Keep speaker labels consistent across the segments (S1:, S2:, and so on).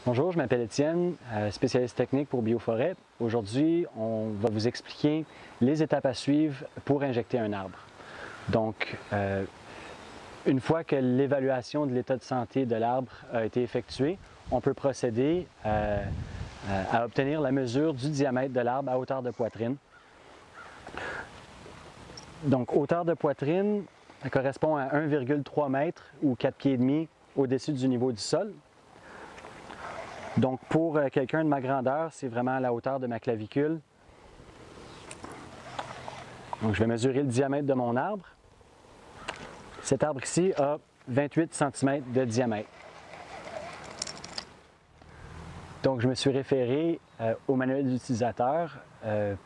S1: Bonjour, je m'appelle Étienne, spécialiste technique pour Bioforêt. Aujourd'hui, on va vous expliquer les étapes à suivre pour injecter un arbre. Donc, une fois que l'évaluation de l'état de santé de l'arbre a été effectuée, on peut procéder à obtenir la mesure du diamètre de l'arbre à hauteur de poitrine. Donc, hauteur de poitrine, ça correspond à 1,3 m ou 4,5 pieds au-dessus du niveau du sol. Donc, pour quelqu'un de ma grandeur, c'est vraiment à la hauteur de ma clavicule. Donc, je vais mesurer le diamètre de mon arbre. Cet arbre ici a 28 cm de diamètre. Donc, je me suis référé au manuel d'utilisateur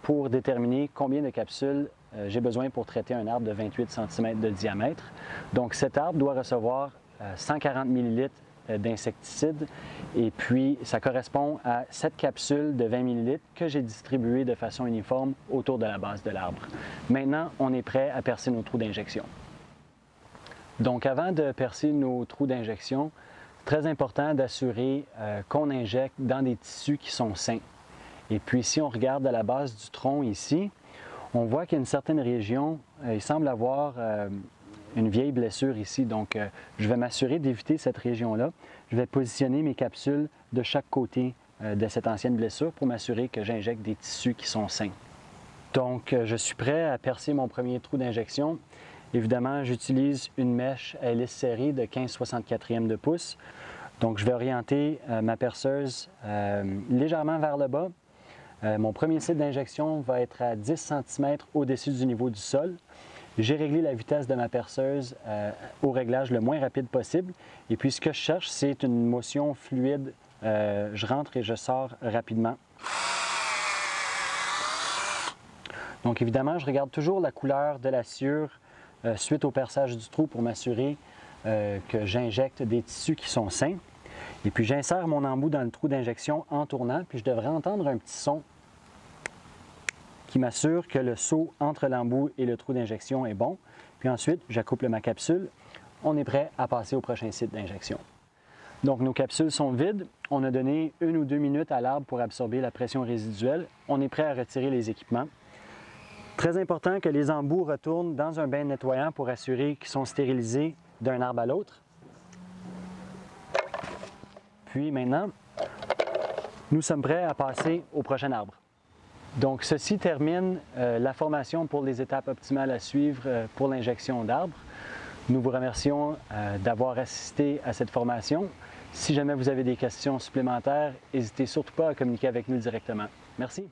S1: pour déterminer combien de capsules j'ai besoin pour traiter un arbre de 28 cm de diamètre. Donc, cet arbre doit recevoir 140 ml d'insecticide et puis ça correspond à 7 capsules de 20 ml que j'ai distribuées de façon uniforme autour de la base de l'arbre. Maintenant, on est prêt à percer nos trous d'injection. Donc, avant de percer nos trous d'injection, très important d'assurer qu'on injecte dans des tissus qui sont sains. Et puis, si on regarde à la base du tronc ici, on voit qu'il y a une certaine région, il semble avoir une vieille blessure ici. Donc, je vais m'assurer d'éviter cette région-là. Je vais positionner mes capsules de chaque côté de cette ancienne blessure pour m'assurer que j'injecte des tissus qui sont sains. Donc, je suis prêt à percer mon premier trou d'injection. Évidemment, j'utilise une mèche à hélice serrée de 15/64 de pouce. Donc, je vais orienter ma perceuse légèrement vers le bas. Mon premier site d'injection va être à 10 cm au-dessus du niveau du sol. J'ai réglé la vitesse de ma perceuse au réglage le moins rapide possible. Et puis, ce que je cherche, c'est une motion fluide. Je rentre et je sors rapidement. Donc, évidemment, je regarde toujours la couleur de la sciure suite au perçage du trou pour m'assurer que j'injecte des tissus qui sont sains. Et puis, j'insère mon embout dans le trou d'injection en tournant, puis je devrais entendre un petit son qui m'assure que le saut entre l'embout et le trou d'injection est bon. Puis ensuite, j'accouple ma capsule. On est prêt à passer au prochain site d'injection. Donc, nos capsules sont vides. On a donné 1 ou 2 minutes à l'arbre pour absorber la pression résiduelle. On est prêt à retirer les équipements. Très important que les embouts retournent dans un bain nettoyant pour assurer qu'ils sont stérilisés d'un arbre à l'autre. Puis maintenant, nous sommes prêts à passer au prochain arbre. Donc, ceci termine la formation pour les étapes optimales à suivre pour l'injection d'arbres. Nous vous remercions d'avoir assisté à cette formation. Si jamais vous avez des questions supplémentaires, n'hésitez surtout pas à communiquer avec nous directement. Merci.